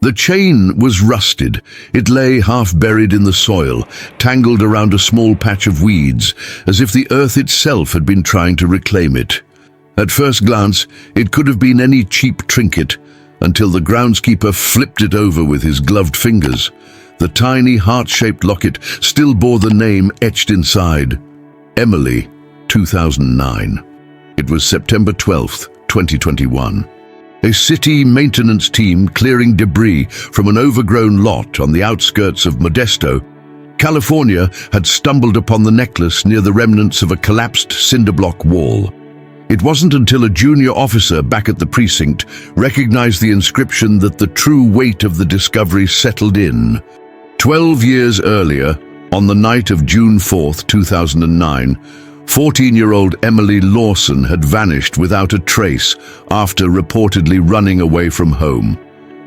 The chain was rusted. It lay half buried in the soil, tangled around a small patch of weeds, as if the earth itself had been trying to reclaim it. At first glance, it could have been any cheap trinket, until the groundskeeper flipped it over with his gloved fingers. The tiny heart-shaped locket still bore the name etched inside: Emily, 2009. It was September 12th, 2021. A city maintenance team clearing debris from an overgrown lot on the outskirts of Modesto, California, had stumbled upon the necklace near the remnants of a collapsed cinder block wall. It wasn't until a junior officer back at the precinct recognized the inscription that the true weight of the discovery settled in. 12 years earlier, on the night of June 4th, 2009, 14-year-old Emily Lawson had vanished without a trace after reportedly running away from home.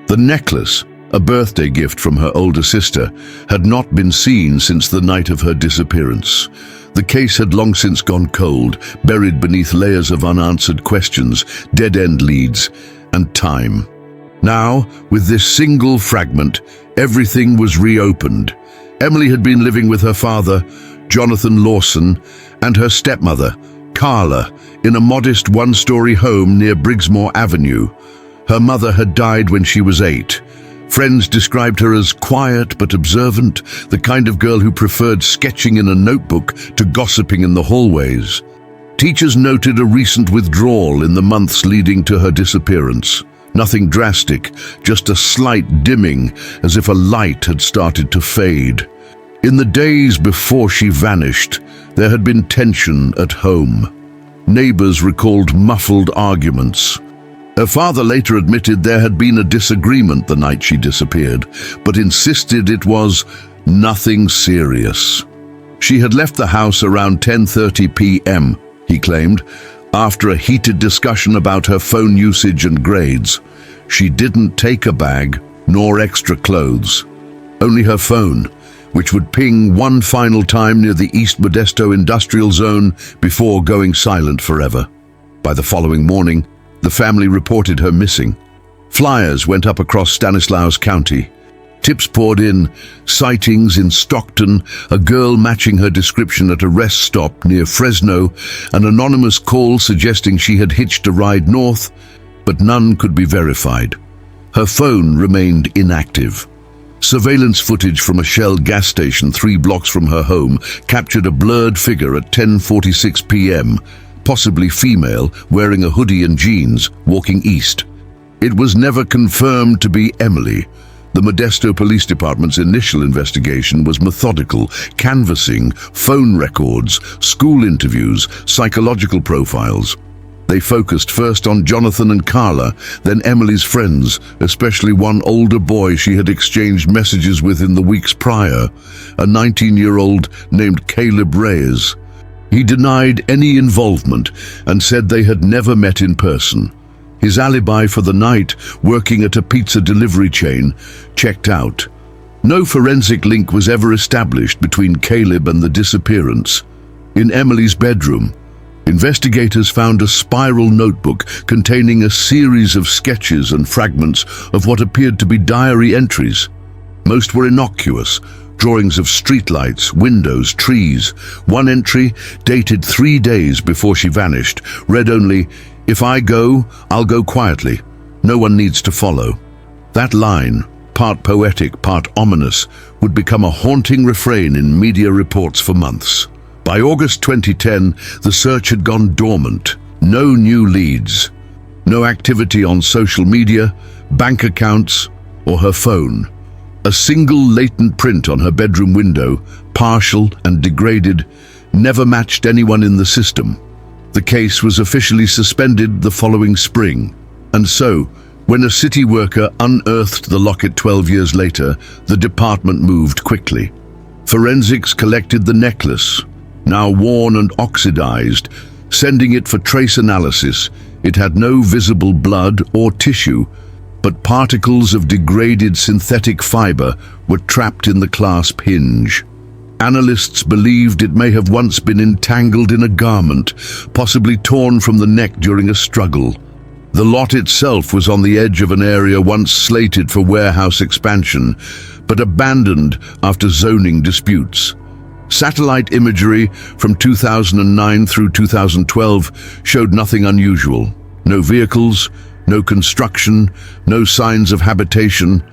The necklace, a birthday gift from her older sister, had not been seen since the night of her disappearance. The case had long since gone cold, buried beneath layers of unanswered questions, dead-end leads, and time. Now, with this single fragment, everything was reopened. Emily had been living with her father, Jonathan Lawson, and her stepmother, Carla, in a modest one-story home near Briggsmore Avenue. Her mother had died when she was 8. Friends described her as quiet but observant, the kind of girl who preferred sketching in a notebook to gossiping in the hallways. Teachers noted a recent withdrawal in the months leading to her disappearance. Nothing drastic, just a slight dimming, as if a light had started to fade. In the days before she vanished, there had been tension at home. Neighbors recalled muffled arguments. Her father later admitted there had been a disagreement the night she disappeared, but insisted it was nothing serious. She had left the house around 10:30 p.m., he claimed, after a heated discussion about her phone usage and grades. She didn't take a bag, nor extra clothes. Only her phone, which would ping one final time near the East Modesto industrial zone before going silent forever. By the following morning, the family reported her missing. Flyers went up across Stanislaus County. Tips poured in, sightings in Stockton, a girl matching her description at a rest stop near Fresno, an anonymous call suggesting she had hitched a ride north, but none could be verified. Her phone remained inactive. Surveillance footage from a Shell gas station 3 blocks from her home captured a blurred figure at 10:46 p.m., possibly female, wearing a hoodie and jeans, walking east. It was never confirmed to be Emily. The Modesto Police Department's initial investigation was methodical, canvassing, phone records, school interviews, psychological profiles. They focused first on Jonathan and Carla, then Emily's friends, especially one older boy she had exchanged messages with in the weeks prior, a 19-year-old named Caleb Reyes. He denied any involvement and said they had never met in person. His alibi for the night, working at a pizza delivery chain, checked out. No forensic link was ever established between Caleb and the disappearance. In Emily's bedroom, investigators found a spiral notebook containing a series of sketches and fragments of what appeared to be diary entries. Most were innocuous, drawings of streetlights, windows, trees. One entry, dated 3 days before she vanished, read only, "If I go, I'll go quietly. No one needs to follow." That line, part poetic, part ominous, would become a haunting refrain in media reports for months. By August 2010, the search had gone dormant. No new leads. No activity on social media, bank accounts, or her phone. A single latent print on her bedroom window, partial and degraded, never matched anyone in the system. The case was officially suspended the following spring. And so, when a city worker unearthed the locket 12 years later, the department moved quickly. Forensics collected the necklace, now worn and oxidized, sending it for trace analysis. It had no visible blood or tissue, but particles of degraded synthetic fiber were trapped in the clasp hinge. Analysts believed it may have once been entangled in a garment, possibly torn from the neck during a struggle. The lot itself was on the edge of an area once slated for warehouse expansion, but abandoned after zoning disputes. Satellite imagery from 2009 through 2012 showed nothing unusual. No vehicles, no construction, no signs of habitation.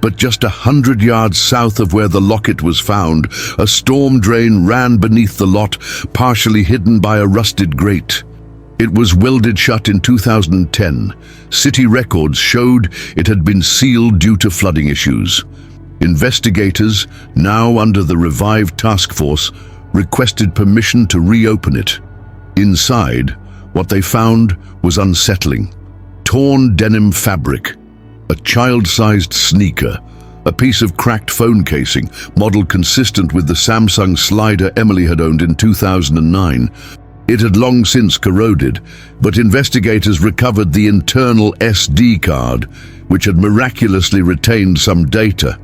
But just 100 yards south of where the locket was found, a storm drain ran beneath the lot, partially hidden by a rusted grate. It was welded shut in 2010. City records showed it had been sealed due to flooding issues. Investigators, now under the revived task force, requested permission to reopen it. Inside, what they found was unsettling. Torn denim fabric, a child-sized sneaker, a piece of cracked phone casing, model consistent with the Samsung slider Emily had owned in 2009. It had long since corroded, but investigators recovered the internal SD card, which had miraculously retained some data.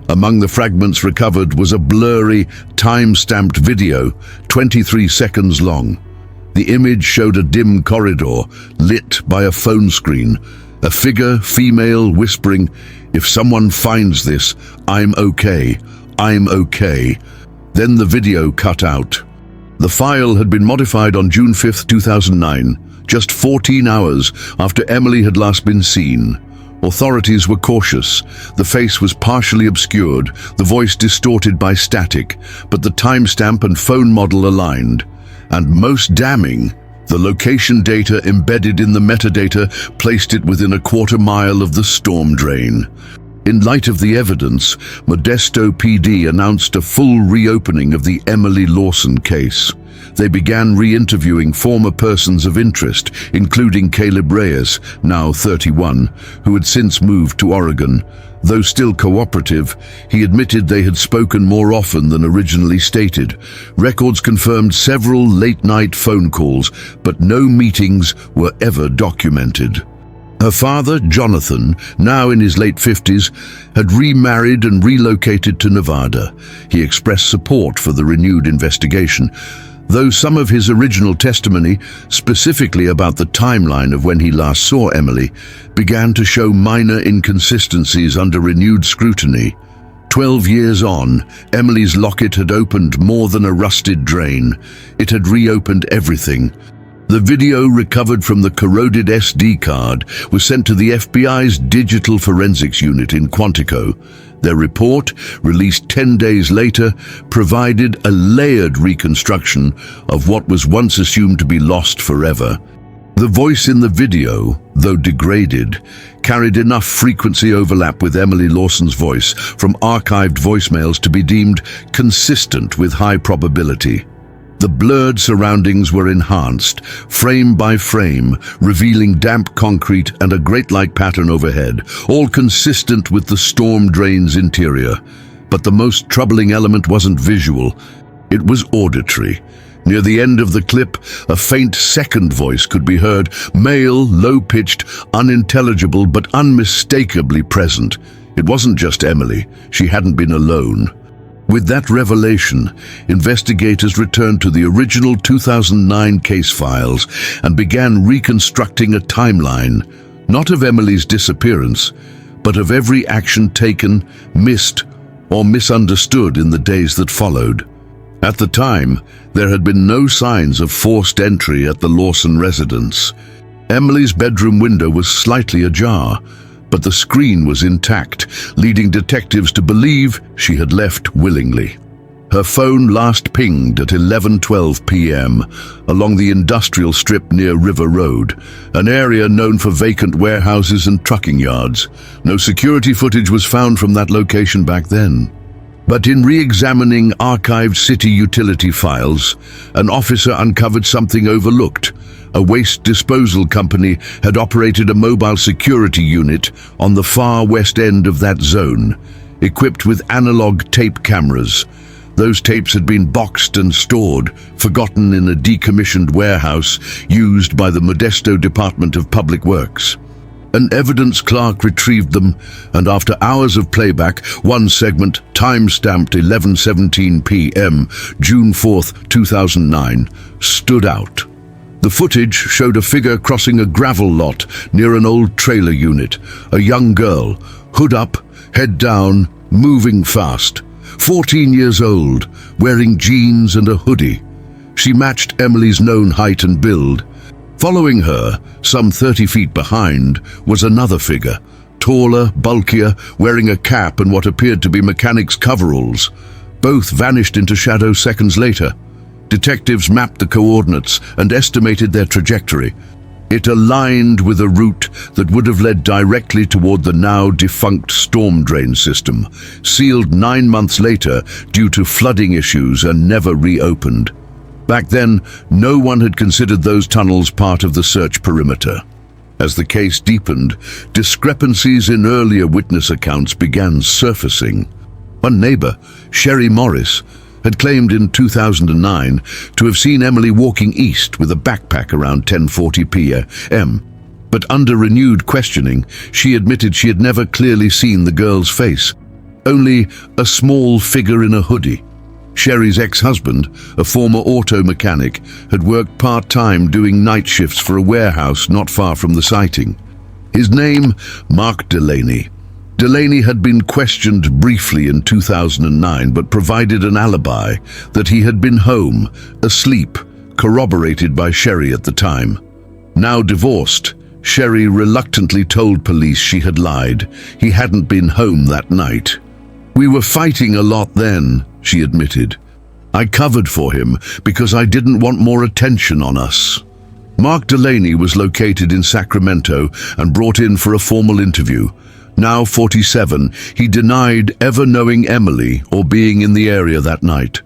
Among the fragments recovered was a blurry, time-stamped video, 23 seconds long. The image showed a dim corridor, lit by a phone screen. A figure, female, whispering, "If someone finds this, I'm okay, I'm okay." Then the video cut out. The file had been modified on June 5, 2009, just 14 hours after Emily had last been seen. Authorities were cautious. The face was partially obscured, the voice distorted by static, but the timestamp and phone model aligned. And most damning, the location data embedded in the metadata placed it within a quarter mile of the storm drain. In light of the evidence, Modesto PD announced a full reopening of the Emily Lawson case. They began re-interviewing former persons of interest, including Caleb Reyes, now 31, who had since moved to Oregon. Though still cooperative, he admitted they had spoken more often than originally stated. Records confirmed several late-night phone calls, but no meetings were ever documented. Her father, Jonathan, now in his late 50s, had remarried and relocated to Nevada. He expressed support for the renewed investigation, though some of his original testimony, specifically about the timeline of when he last saw Emily, began to show minor inconsistencies under renewed scrutiny. 12 years on, Emily's locket had opened more than a rusted drain. It had reopened everything. The video recovered from the corroded SD card was sent to the FBI's Digital Forensics Unit in Quantico. Their report, released 10 days later, provided a layered reconstruction of what was once assumed to be lost forever. The voice in the video, though degraded, carried enough frequency overlap with Emily Lawson's voice from archived voicemails to be deemed consistent with high probability. The blurred surroundings were enhanced, frame by frame, revealing damp concrete and a grate-like pattern overhead, all consistent with the storm drain's interior. But the most troubling element wasn't visual, it was auditory. Near the end of the clip, a faint second voice could be heard, male, low-pitched, unintelligible but unmistakably present. It wasn't just Emily, she hadn't been alone. With that revelation, investigators returned to the original 2009 case files and began reconstructing a timeline, not of Emily's disappearance, but of every action taken, missed, or misunderstood in the days that followed. At the time, there had been no signs of forced entry at the Lawson residence. Emily's bedroom window was slightly ajar, but the screen was intact, leading detectives to believe she had left willingly. Her phone last pinged at 11:12 p.m. along the industrial strip near River Road, an area known for vacant warehouses and trucking yards. No security footage was found from that location back then. But in re-examining archived city utility files, an officer uncovered something overlooked. A waste disposal company had operated a mobile security unit on the far west end of that zone, equipped with analog tape cameras. Those tapes had been boxed and stored, forgotten in a decommissioned warehouse used by the Modesto Department of Public Works. An evidence clerk retrieved them, and after hours of playback, one segment, time-stamped 11:17 p.m., June 4, 2009, stood out. The footage showed a figure crossing a gravel lot near an old trailer unit. A young girl, hood up, head down, moving fast. 14 years old, wearing jeans and a hoodie. She matched Emily's known height and build. Following her, some 30 feet behind, was another figure, taller, bulkier, wearing a cap and what appeared to be mechanics' coveralls. Both vanished into shadow seconds later. Detectives mapped the coordinates and estimated their trajectory. It aligned with a route that would have led directly toward the now defunct storm drain system, sealed 9 months later due to flooding issues and never reopened. Back then, no one had considered those tunnels part of the search perimeter. As the case deepened, discrepancies in earlier witness accounts began surfacing. One neighbor, Sherry Morris, had claimed in 2009 to have seen Emily walking east with a backpack around 10:40 p.m. But under renewed questioning, she admitted she had never clearly seen the girl's face, only a small figure in a hoodie. Sherry's ex-husband, a former auto mechanic, had worked part-time doing night shifts for a warehouse not far from the sighting. His name, Mark Delaney. Delaney had been questioned briefly in 2009 but provided an alibi that he had been home, asleep, corroborated by Sherry at the time. Now divorced, Sherry reluctantly told police she had lied. He hadn't been home that night. "We were fighting a lot then," she admitted. "I covered for him because I didn't want more attention on us." Mark Delaney was located in Sacramento and brought in for a formal interview. Now 47, he denied ever knowing Emily or being in the area that night.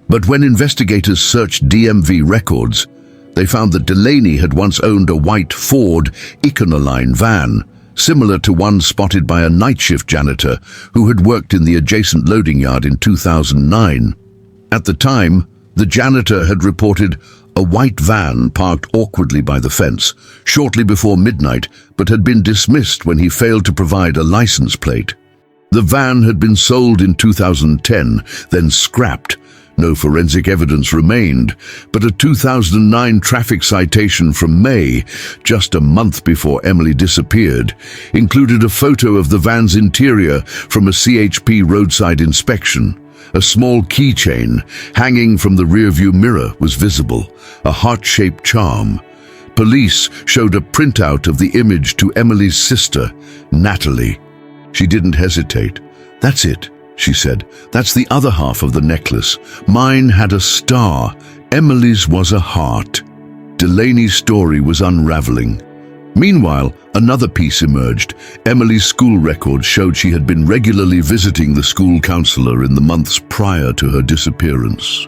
But when investigators searched DMV records, they found that Delaney had once owned a white Ford Econoline van, similar to one spotted by a night shift janitor who had worked in the adjacent loading yard in 2009. At the time, the janitor had reported a white van parked awkwardly by the fence shortly before midnight, but had been dismissed when he failed to provide a license plate. The van had been sold in 2010, then scrapped. No forensic evidence remained, but a 2009 traffic citation from May, just a month before Emily disappeared, included a photo of the van's interior from a CHP roadside inspection. A small keychain hanging from the rearview mirror was visible, a heart-shaped charm. Police showed a printout of the image to Emily's sister, Natalie. She didn't hesitate. "That's it," she said. "That's the other half of the necklace. Mine had a star. Emily's was a heart." Delaney's story was unraveling. Meanwhile, another piece emerged. Emily's school records showed she had been regularly visiting the school counselor in the months prior to her disappearance.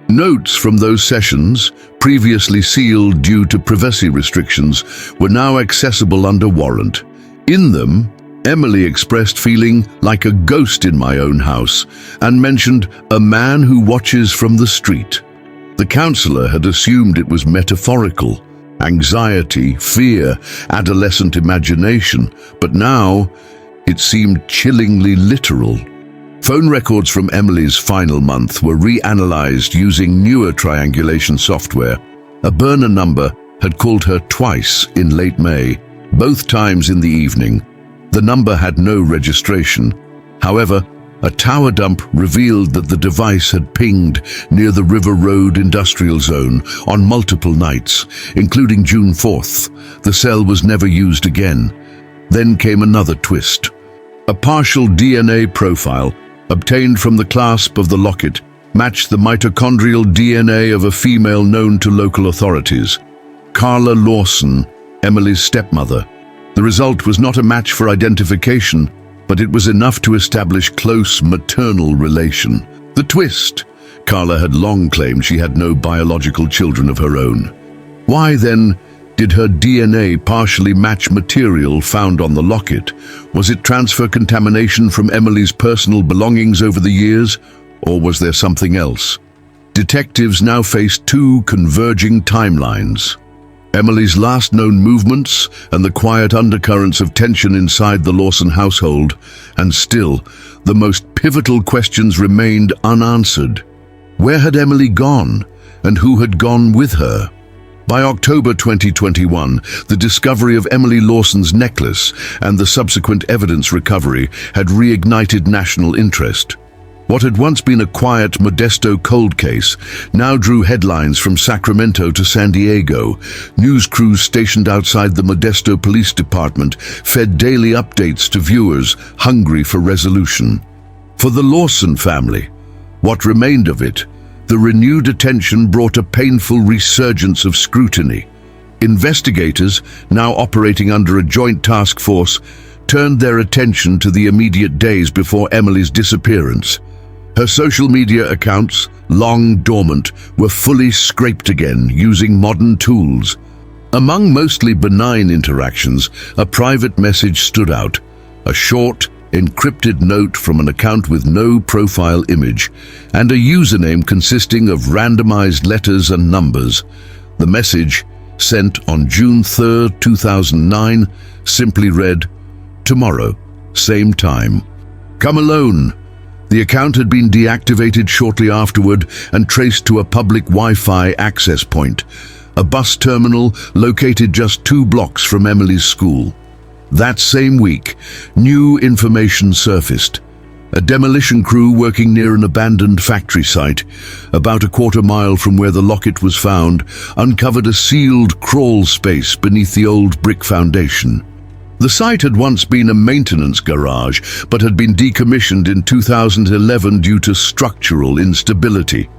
Notes from those sessions, previously sealed due to privacy restrictions, were now accessible under warrant. In them, Emily expressed feeling like a ghost in my own house and mentioned a man who watches from the street. The counselor had assumed it was metaphorical. Anxiety, fear, adolescent imagination, but now it seemed chillingly literal. Phone records from Emily's final month were reanalyzed using newer triangulation software. A burner number had called her twice in late May, both times in the evening. The number had no registration. However, a tower dump revealed that the device had pinged near the River Road industrial zone on multiple nights, including June 4th. The cell was never used again. Then came another twist. A partial DNA profile, obtained from the clasp of the locket, matched the mitochondrial DNA of a female known to local authorities, Carla Lawson, Emily's stepmother. The result was not a match for identification, but it was enough to establish close maternal relation. The twist: Carla had long claimed she had no biological children of her own. Why then did her DNA partially match material found on the locket? Was it transfer contamination from Emily's personal belongings over the years, or was there something else? Detectives now faced two converging timelines: Emily's last known movements and the quiet undercurrents of tension inside the Lawson household, and still, the most pivotal questions remained unanswered. Where had Emily gone, and who had gone with her? By October 2021, the discovery of Emily Lawson's necklace and the subsequent evidence recovery had reignited national interest. What had once been a quiet Modesto cold case now drew headlines from Sacramento to San Diego. News crews stationed outside the Modesto Police Department fed daily updates to viewers hungry for resolution. For the Lawson family, what remained of it, the renewed attention brought a painful resurgence of scrutiny. Investigators, now operating under a joint task force, turned their attention to the immediate days before Emily's disappearance. Her social media accounts, long dormant, were fully scraped again using modern tools. Among mostly benign interactions, a private message stood out, a short, encrypted note from an account with no profile image, and a username consisting of randomized letters and numbers. The message, sent on June 3, 2009, simply read, "Tomorrow, same time. Come alone." The account had been deactivated shortly afterward and traced to a public Wi-Fi access point, a bus terminal located just 2 blocks from Emily's school. That same week, new information surfaced. A demolition crew working near an abandoned factory site, about a quarter-mile from where the locket was found, uncovered a sealed crawl space beneath the old brick foundation. The site had once been a maintenance garage, but had been decommissioned in 2011 due to structural instability.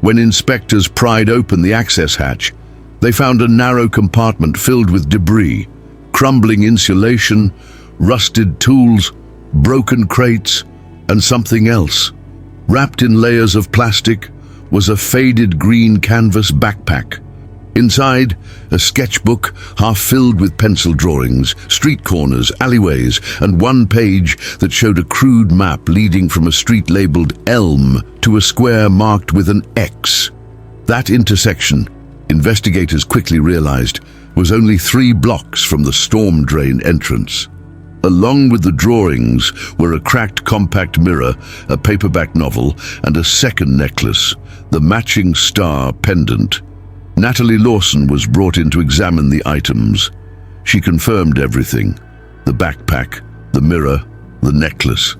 When inspectors pried open the access hatch, they found a narrow compartment filled with debris, crumbling insulation, rusted tools, broken crates, and something else. Wrapped in layers of plastic was a faded green canvas backpack. Inside, a sketchbook half filled with pencil drawings, street corners, alleyways, and one page that showed a crude map leading from a street labeled Elm to a square marked with an X. That intersection, investigators quickly realized, was only 3 blocks from the storm drain entrance. Along with the drawings were a cracked compact mirror, a paperback novel, and a second necklace, the matching star pendant. Natalie Lawson was brought in to examine the items. She confirmed everything. The backpack, the mirror, the necklace.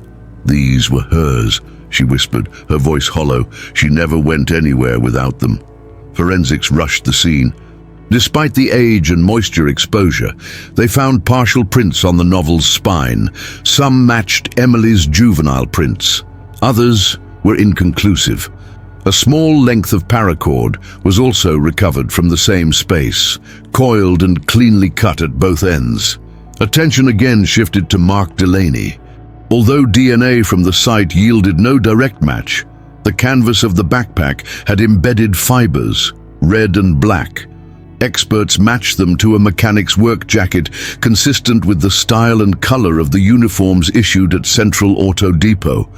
These were hers, she whispered, her voice hollow. She never went anywhere without them. Forensics rushed the scene. Despite the age and moisture exposure, they found partial prints on the novel's spine. Some matched Emily's juvenile prints. Others were inconclusive. A small length of paracord was also recovered from the same space, coiled and cleanly cut at both ends. Attention again shifted to Mark Delaney. Although DNA from the site yielded no direct match, the canvas of the backpack had embedded fibers, red and black. Experts matched them to a mechanic's work jacket consistent with the style and color of the uniforms issued at Central Auto Depot,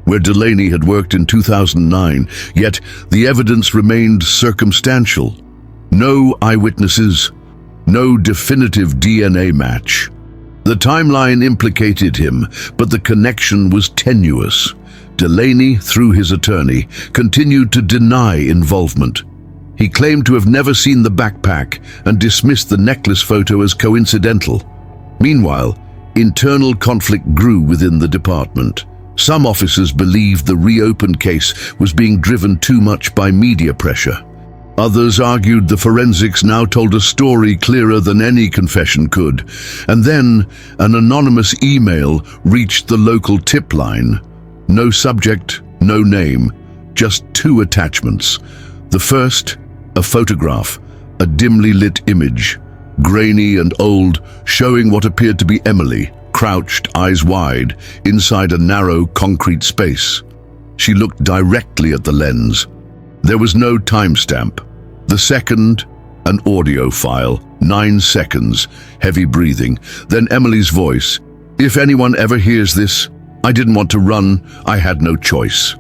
where Delaney had worked in 2009, yet the evidence remained circumstantial. No eyewitnesses, no definitive DNA match. The timeline implicated him, but the connection was tenuous. Delaney, through his attorney, continued to deny involvement. He claimed to have never seen the backpack and dismissed the necklace photo as coincidental. Meanwhile, internal conflict grew within the department. Some officers believed the reopened case was being driven too much by media pressure. Others argued the forensics now told a story clearer than any confession could. And then an anonymous email reached the local tip line. No subject, no name, just 2 attachments. The first, a photograph, a dimly lit image, grainy and old, showing what appeared to be Emily, crouched, eyes wide, inside a narrow concrete space. She looked directly at the lens. There was no timestamp. The second, an audio file, 9 seconds, heavy breathing. Then Emily's voice. "If anyone ever hears this, I didn't want to run, I had no choice."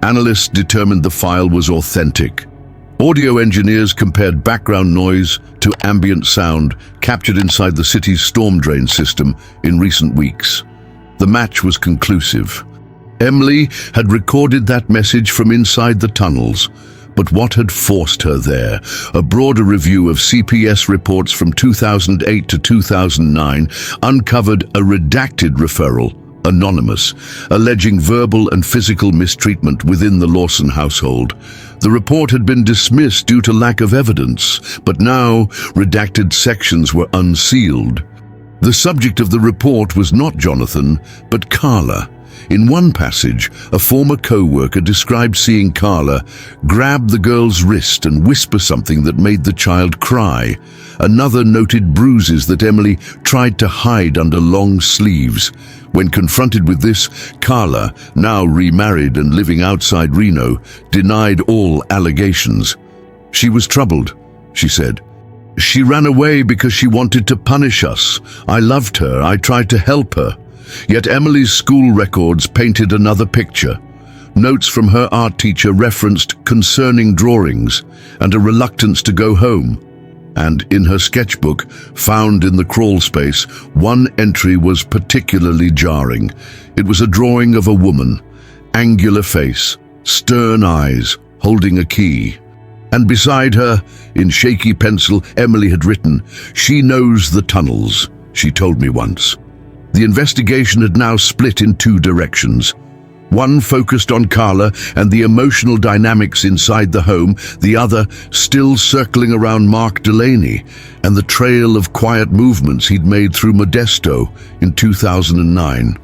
Analysts determined the file was authentic. Audio engineers compared background noise to ambient sound captured inside the city's storm drain system in recent weeks. The match was conclusive. Emily had recorded that message from inside the tunnels, But what had forced her there? A broader review of CPS reports from 2008 to 2009 uncovered a redacted referral, anonymous, alleging verbal and physical mistreatment within the Lawson household. The report had been dismissed due to lack of evidence, but now redacted sections were unsealed. The subject of the report was not Jonathan, but Carla. In one passage, a former co-worker described seeing Carla grab the girl's wrist and whisper something that made the child cry. Another noted bruises that Emily tried to hide under long sleeves. When confronted with this, Carla, now remarried and living outside Reno, denied all allegations. She was troubled, she said. She ran away because she wanted to punish us. I loved her. I tried to help her. Yet Emily's school records painted another picture. Notes from her art teacher referenced concerning drawings and a reluctance to go home. And in her sketchbook, found in the crawl space, one entry was particularly jarring. It was a drawing of a woman, angular face, stern eyes, holding a key. And beside her, in shaky pencil, Emily had written, "She knows the tunnels," she told me once. The investigation had now split in two directions. One focused on Carla and the emotional dynamics inside the home, the other still circling around Mark Delaney and the trail of quiet movements he'd made through Modesto in 2009.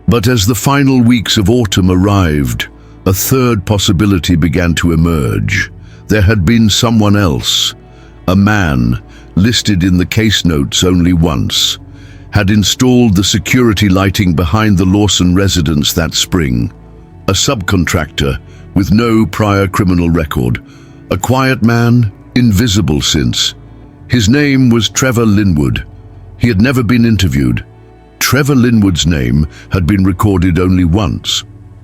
But as the final weeks of autumn arrived, a third possibility began to emerge. There had been someone else, a man, listed in the case notes only once, had installed the security lighting behind the Lawson residence that spring. A subcontractor with no prior criminal record. A quiet man, invisible since. His name was Trevor Linwood. He had never been interviewed. Trevor Linwood's name had been recorded only once,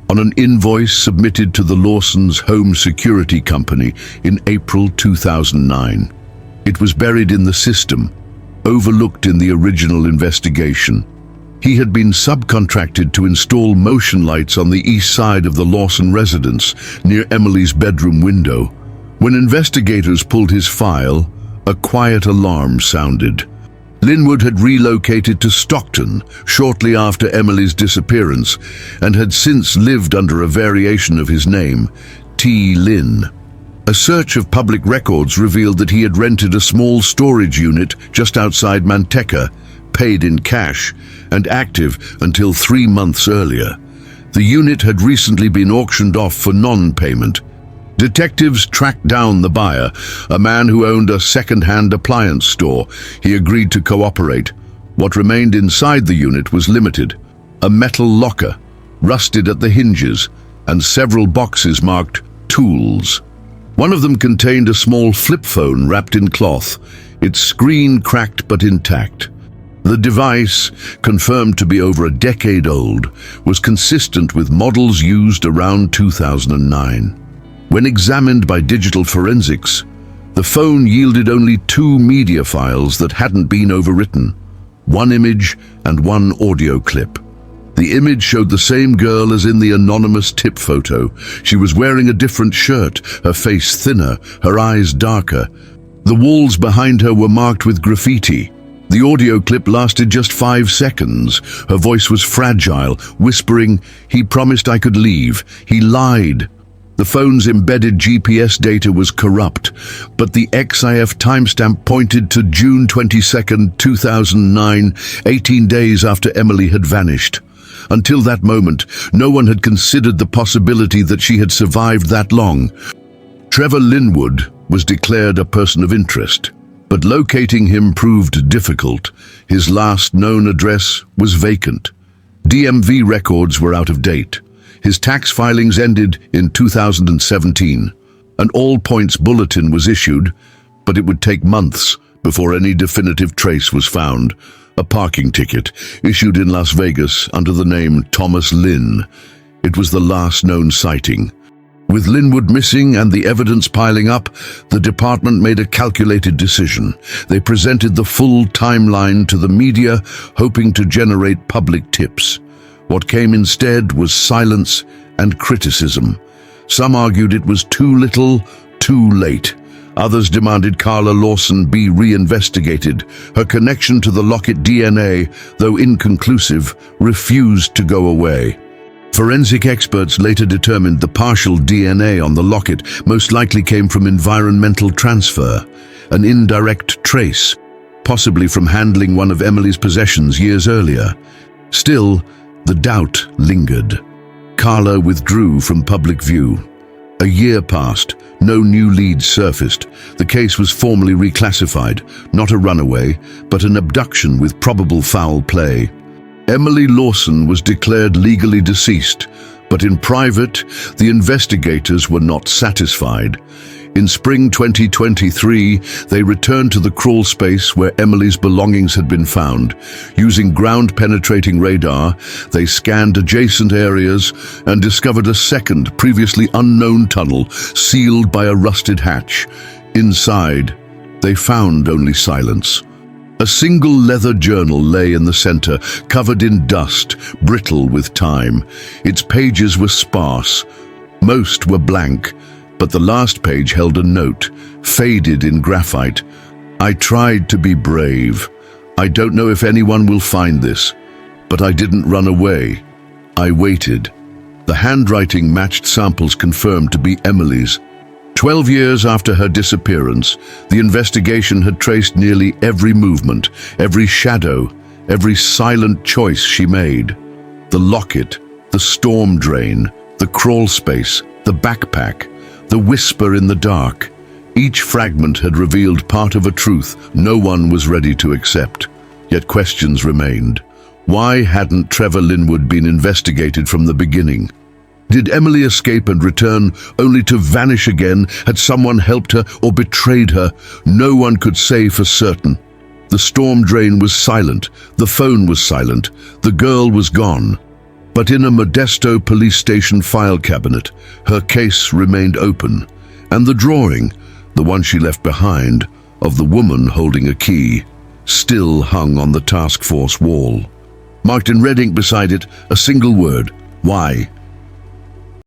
on an invoice submitted to the Lawson's home security company in April 2009. It was buried in the system, overlooked in the original investigation. He had been subcontracted to install motion lights on the east side of the Lawson residence, near Emily's bedroom window. When investigators pulled his file, a quiet alarm sounded. Linwood had relocated to Stockton shortly after Emily's disappearance and had since lived under a variation of his name, T. Lynn. A search of public records revealed that he had rented a small storage unit just outside Manteca, paid in cash, and active until 3 months earlier. The unit had recently been auctioned off for non-payment. Detectives tracked down the buyer, a man who owned a second-hand appliance store. He agreed to cooperate. What remained inside the unit was limited: a metal locker, rusted at the hinges, and several boxes marked tools. One of them contained a small flip phone wrapped in cloth, its screen cracked but intact. The device, confirmed to be over a decade old, was consistent with models used around 2009. When examined by digital forensics, the phone yielded only 2 media files that hadn't been overwritten, one image and one audio clip. The image showed the same girl as in the anonymous tip photo. She was wearing a different shirt, her face thinner, her eyes darker. The walls behind her were marked with graffiti. The audio clip lasted just 5 seconds. Her voice was fragile, whispering, "He promised I could leave. He lied." The phone's embedded GPS data was corrupt, but the XIF timestamp pointed to June 22, 2009, 18 days after Emily had vanished. Until that moment, no one had considered the possibility that she had survived that long. Trevor Linwood was declared a person of interest, but locating him proved difficult. His last known address was vacant. DMV records were out of date. His tax filings ended in 2017. An all-points bulletin was issued, but it would take months before any definitive trace was found. A parking ticket, issued in Las Vegas under the name Thomas Lynn. It was the last known sighting. With Linwood missing and the evidence piling up, the department made a calculated decision. They presented the full timeline to the media, hoping to generate public tips. What came instead was silence and criticism. Some argued it was too little, too late. Others demanded Carla Lawson be reinvestigated. Her connection to the locket DNA, though inconclusive, refused to go away. Forensic experts later determined the partial DNA on the locket most likely came from environmental transfer, an indirect trace, possibly from handling one of Emily's possessions years earlier. Still, the doubt lingered. Carla withdrew from public view. A year passed, no new leads surfaced. The case was formally reclassified, not a runaway, but an abduction with probable foul play. Emily Lawson was declared legally deceased, but in private, the investigators were not satisfied. In spring 2023, they returned to the crawl space where Emily's belongings had been found. Using ground-penetrating radar, they scanned adjacent areas and discovered a second, previously unknown tunnel sealed by a rusted hatch. Inside, they found only silence. A single leather journal lay in the center, covered in dust, brittle with time. Its pages were sparse. Most were blank, but the last page held a note, faded in graphite. "I tried to be brave. I don't know if anyone will find this, but I didn't run away. I waited." The handwriting matched samples confirmed to be Emily's. 12 years after her disappearance, the investigation had traced nearly every movement, every shadow, every silent choice she made. The locket, the storm drain, the crawl space, the backpack, the whisper in the dark. Each fragment had revealed part of a truth no one was ready to accept. Yet questions remained. Why hadn't Trevor Linwood been investigated from the beginning? Did Emily escape and return only to vanish again? Had someone helped her or betrayed her? No one could say for certain. The storm drain was silent, the phone was silent, the girl was gone. But in a Modesto police station file cabinet, her case remained open, and the drawing, the one she left behind, of the woman holding a key, still hung on the task force wall. Marked in red ink beside it, a single word: why?